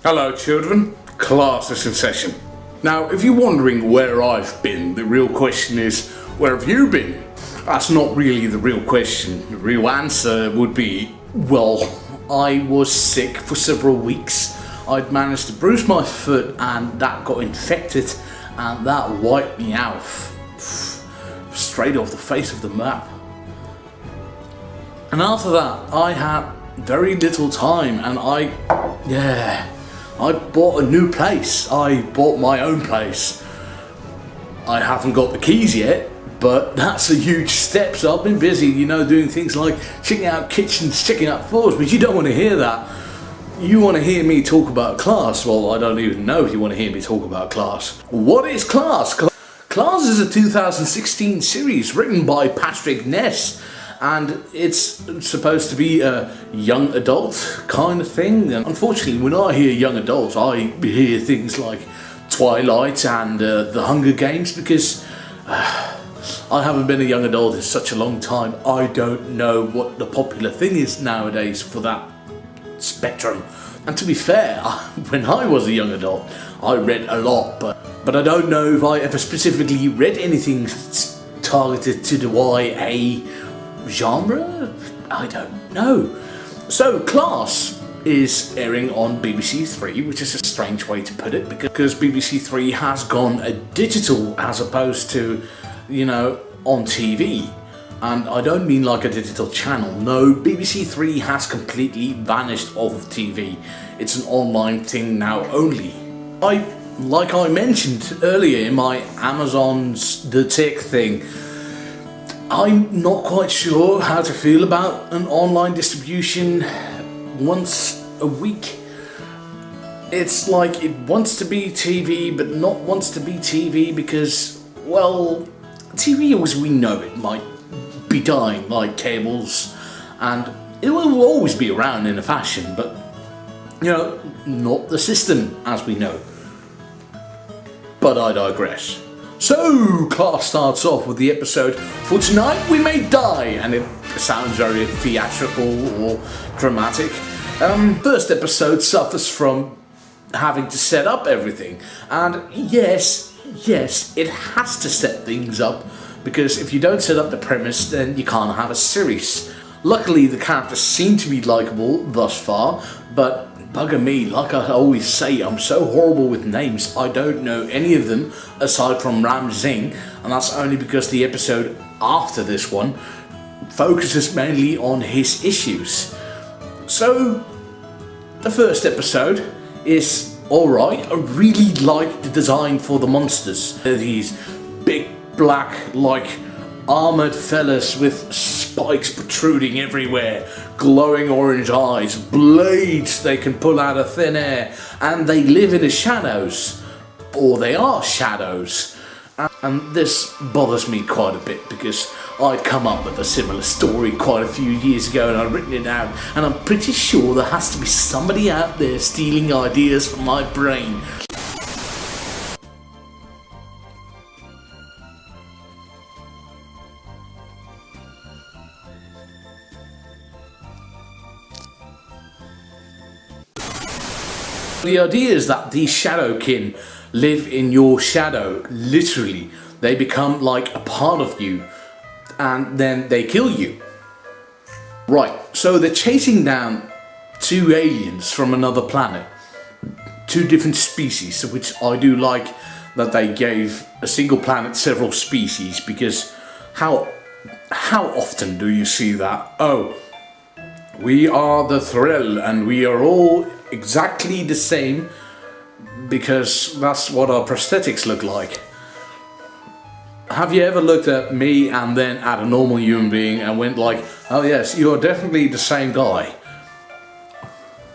Hello children, class is in session. Now if you're wondering where I've been, the real question is, where have you been? That's not really the real question. The real answer would be, well, I was sick for several weeks. I'd managed to bruise my foot and that got infected and that wiped me out straight off the face of the map. And after that I had very little time and I bought a new place. I bought my own place. I haven't got the keys yet, but that's a huge step, so I've been busy, doing things like checking out kitchens, checking out floors, but you don't want to hear that. You want to hear me talk about class. Well, I don't even know if you want to hear me talk about class. What is class? Class is a 2016 series written by Patrick Ness, and it's supposed to be a young adult kind of thing. And unfortunately, when I hear young adult, I hear things like Twilight and the Hunger Games, because I haven't been a young adult in such a long time. I don't know what the popular thing is nowadays for that spectrum. And to be fair, when I was a young adult, I read a lot, but I don't know if I ever specifically read anything targeted to the YA genre? I don't know. So Class is airing on BBC3, which is a strange way to put it, because BBC3 has gone digital as opposed to, on TV. And I don't mean like a digital channel. No, BBC3 has completely vanished off of TV. It's an online thing now only. Like I mentioned earlier in my Amazon's The Tick thing, I'm not quite sure how to feel about an online distribution once a week. It's like it wants to be TV, but not wants to be TV because, well, TV as we know it might be dying like cables, and it will always be around in a fashion, but, not the system as we know. But I digress. So, Class starts off with the episode, "For Tonight We May Die," and it sounds very theatrical or dramatic. First episode suffers from having to set up everything, and yes, it has to set things up, because if you don't set up the premise, then you can't have a series. Luckily, the characters seem to be likeable thus far, but bugger me, like I always say, I'm so horrible with names. I don't know any of them aside from Ram Singh, and that's only because the episode after this one focuses mainly on his issues. So, the first episode is alright. I really like the design for the monsters. They're these big black, armoured fellas with spikes protruding everywhere, glowing orange eyes, blades they can pull out of thin air, and they live in the shadows, or they are shadows. And this bothers me quite a bit, because I'd come up with a similar story quite a few years ago and I'd written it out, and I'm pretty sure there has to be somebody out there stealing ideas from my brain. The idea is that these shadowkin live in your shadow, literally. They become like a part of you, and then they kill you. Right, so they're chasing down two aliens from another planet. Two different species, which I do like that they gave a single planet several species, because how often do you see that? Oh, we are the Thrill and we are all exactly the same because that's what our prosthetics look like. Have you ever looked at me and then at a normal human being and went like, oh yes, you're definitely the same guy?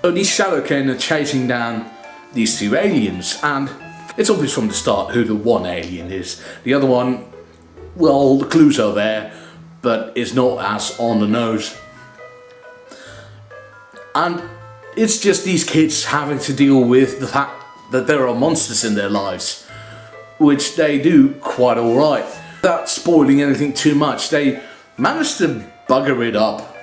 So these shadowkin are chasing down these two aliens, and it's obvious from the start who the one alien is. The other one, well, the clues are there, but it's not as on the nose. And it's just these kids having to deal with the fact that there are monsters in their lives, which they do quite alright. Without spoiling anything too much, they manage to bugger it up.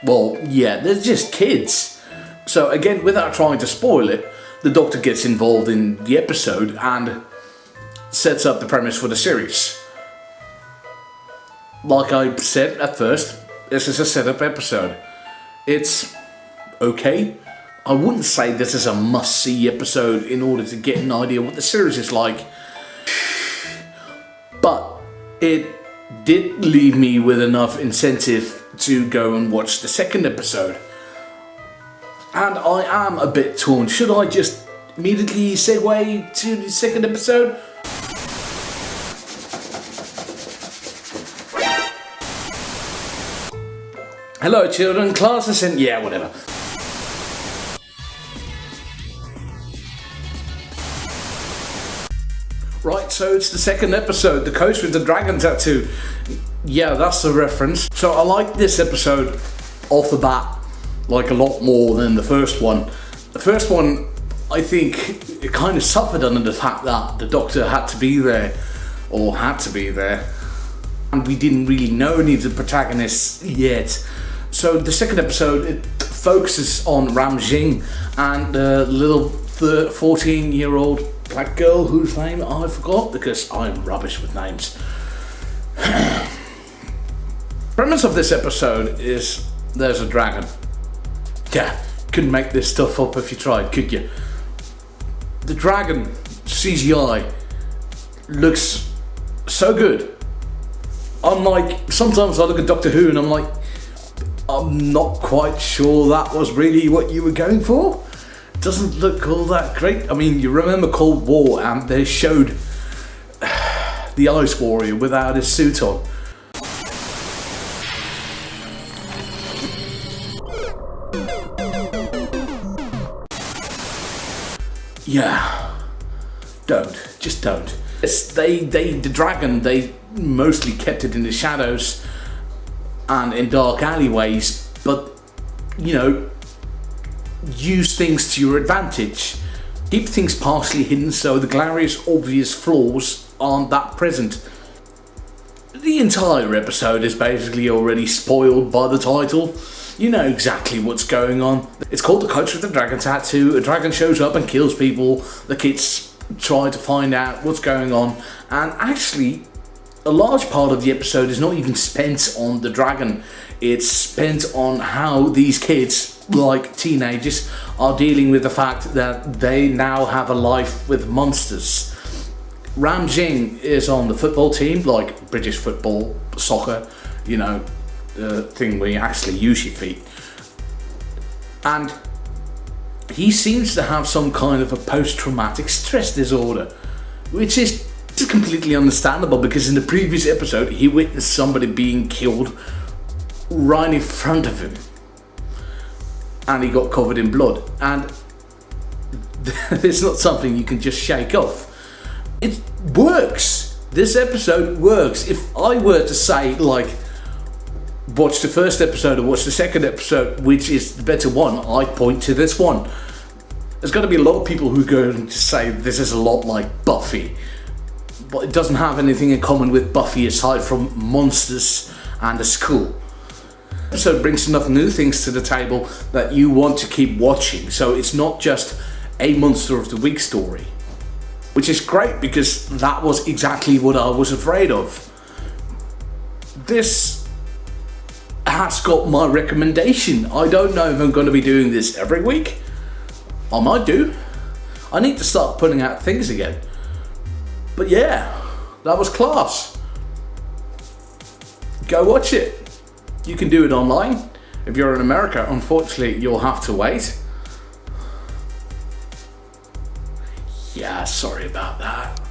Well, yeah, they're just kids. So again, without trying to spoil it, the Doctor gets involved in the episode and sets up the premise for the series. Like I said at first, this is a setup episode. It's okay. I wouldn't say this is a must-see episode in order to get an idea what the series is like. But it did leave me with enough incentive to go and watch the second episode. And I am a bit torn. Should I just immediately segue to the second episode? Hello children, class is in... yeah, whatever. Right, so it's the second episode, The Coach with the Dragon Tattoo. Yeah, that's the reference. So I like this episode off the bat, like a lot more than the first one. The first one, I think, it kind of suffered under the fact that the Doctor had to be there, or had to be there, and we didn't really know any of the protagonists yet. So the second episode, it focuses on Ram Jing and the little 14-year-old black girl whose name I forgot because I'm rubbish with names. Premise of this episode is there's a dragon. Yeah, couldn't make this stuff up if you tried, could you? The dragon, CGI, looks so good. I'm like, sometimes I look at Doctor Who and I'm like, I'm not quite sure that was really what you were going for. It doesn't look all that great. I mean, you remember Cold War and they showed the Ice Warrior without his suit on. Yeah, just don't. It's, the dragon, they mostly kept it in the shadows and in dark alleyways, but, you know, use things to your advantage. Keep things partially hidden so the glorious obvious flaws aren't that present. The entire episode is basically already spoiled by the title. You know exactly what's going on. It's called The Coach with the Dragon Tattoo. A dragon shows up and kills people. The kids try to find out what's going on, and actually a large part of the episode is not even spent on the dragon. It's spent on how these kids, like teenagers, are dealing with the fact that they now have a life with monsters. Ram Jing is on the football team, like British football, soccer, you know, the thing where you actually use your feet. And he seems to have some kind of a post-traumatic stress disorder, which is completely understandable because in the previous episode he witnessed somebody being killed right in front of him and he got covered in blood, and it's not something you can just shake off. It works. This episode works. If I were to say, like, watch the first episode or watch the second episode, which is the better one, I'd point to this one. There's going to be a lot of people who are going to say this is a lot like Buffy, but it doesn't have anything in common with Buffy aside from monsters and a school. The episode brings enough new things to the table that you want to keep watching, so it's not just a Monster of the Week story, which is great because that was exactly what I was afraid of. This has got my recommendation. I don't know if I'm going to be doing this every week. I might do. I need to start putting out things again. But yeah, that was class. Go watch it. You can do it online. If you're in America, unfortunately, you'll have to wait. Yeah, sorry about that.